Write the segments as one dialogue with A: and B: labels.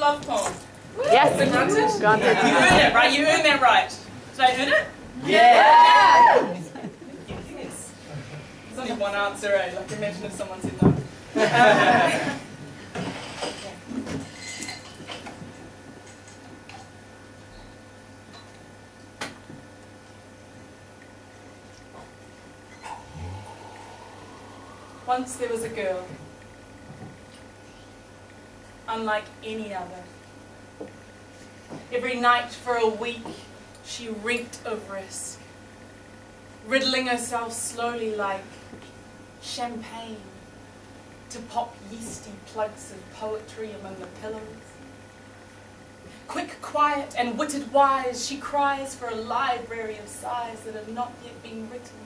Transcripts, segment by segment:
A: love poem?
B: Yes.
A: Granted?
B: Granted.
A: You earned it, right? You earned that right. Did I earn it?
B: Yeah.
A: Yes. There's only one answer, eh? Like, imagine if someone said no. Once there was a girl, unlike any other. Every night for a week she reeked of risk, riddling herself slowly like champagne to pop yeasty plugs of poetry among the pillows. Quick, quiet, and witted wise, she cries for a library of sighs that have not yet been written,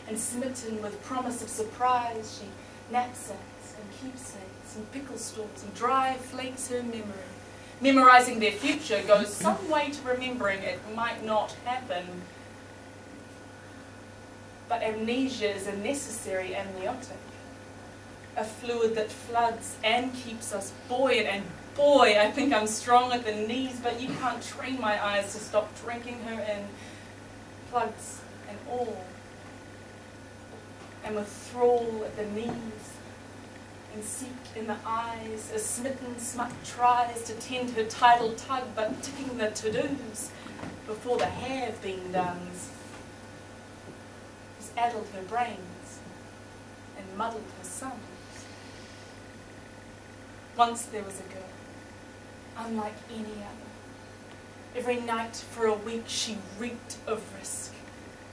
A: and smitten with promise of surprise, she knapsacks and keepsakes and pickle stalks and dry flakes her memory. Memorizing their future goes some way to remembering it might not happen. But amnesia is a necessary amniotic, a fluid that floods and keeps us buoyant. And boy, I think I'm strong at the knees, but you can't train my eyes to stop drinking her in, plugs and all. And with thrall at the knees and seek in the eyes, a smitten smut tries to tend her tidal tug, but ticking the to-dos before the have-been dones has addled her brains and muddled her sums. Once there was a girl, unlike any other. Every night for a week she reeked of risk,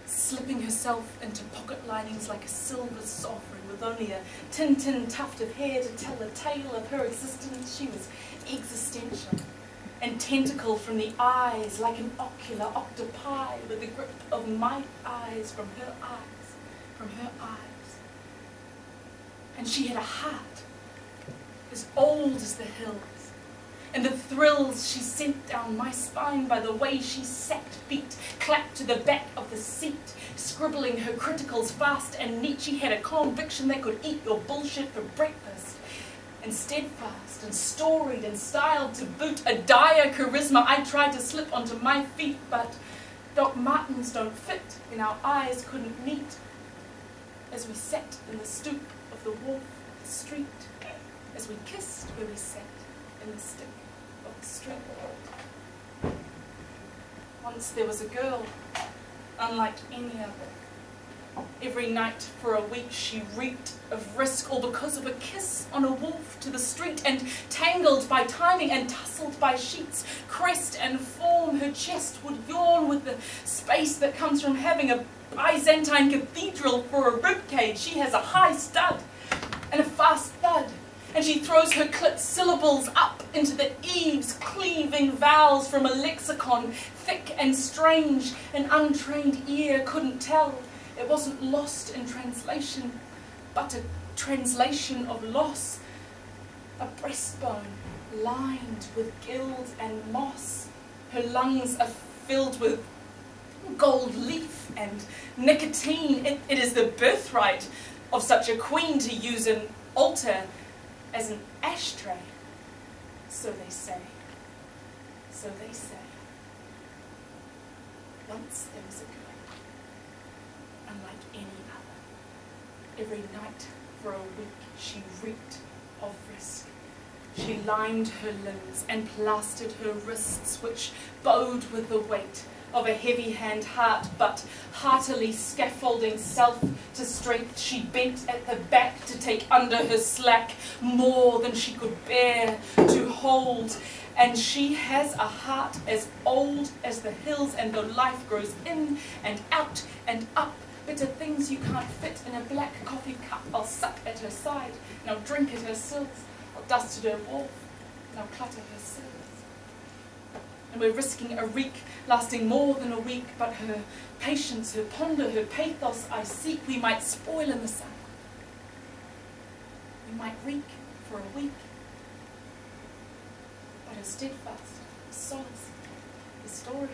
A: slipping herself into pocket linings like a silver sovereign with only a tin tuft of hair to tell the tale of her existence. She was existential and tentacled from the eyes like an ocular octopi with the grip of my eyes from her eyes, from her eyes. And she had a heart as old as the hills, and the thrills she sent down my spine by the way she sat, feet clapped to the back of the seat, scribbling her criticals fast and neat. She had a conviction they could eat your bullshit for breakfast, and steadfast and storied and styled to boot, a dire charisma I tried to slip onto my feet, but Doc Martens don't fit, and our eyes couldn't meet as we sat in the stoop of the wharf of the street, as we kissed where we sat in the stick of the street. Once there was a girl, unlike any other. Every night for a week she reeked of risk, all because of a kiss on a wharf to the street, and tangled by timing and tussled by sheets, crest and form, her chest would yawn with the space that comes from having a Byzantine cathedral for a ribcage. She has a high stud and a fast thud, and she throws her clit syllables up into the eaves, cleaving vowels from a lexicon, thick and strange, an untrained ear couldn't tell. It wasn't lost in translation, but a translation of loss. A breastbone lined with gild and moss. Her lungs are filled with gold leaf and nicotine. It is the birthright of such a queen to use an altar as an ashtray. So they say. So they say. Once there was a girl, unlike any other. Every night for a week she reeked of risk. She lined her limbs and plastered her wrists, which bowed with the weight of a heavy-hand heart, but heartily scaffolding self to strength, she bent at the back to take under her slack more than she could bear to hold. And she has a heart as old as the hills, and though life grows in and out and up, bitter things you can't fit in a black coffee cup, I'll suck at her side, and I'll drink at her sills, I'll dust at her wharf, and I'll clutter her sills. And we're risking a reek lasting more than a week, but her patience, her ponder, her pathos I seek. We might spoil in the sun. We might reek for a week, but her steadfast, her solace, her stories,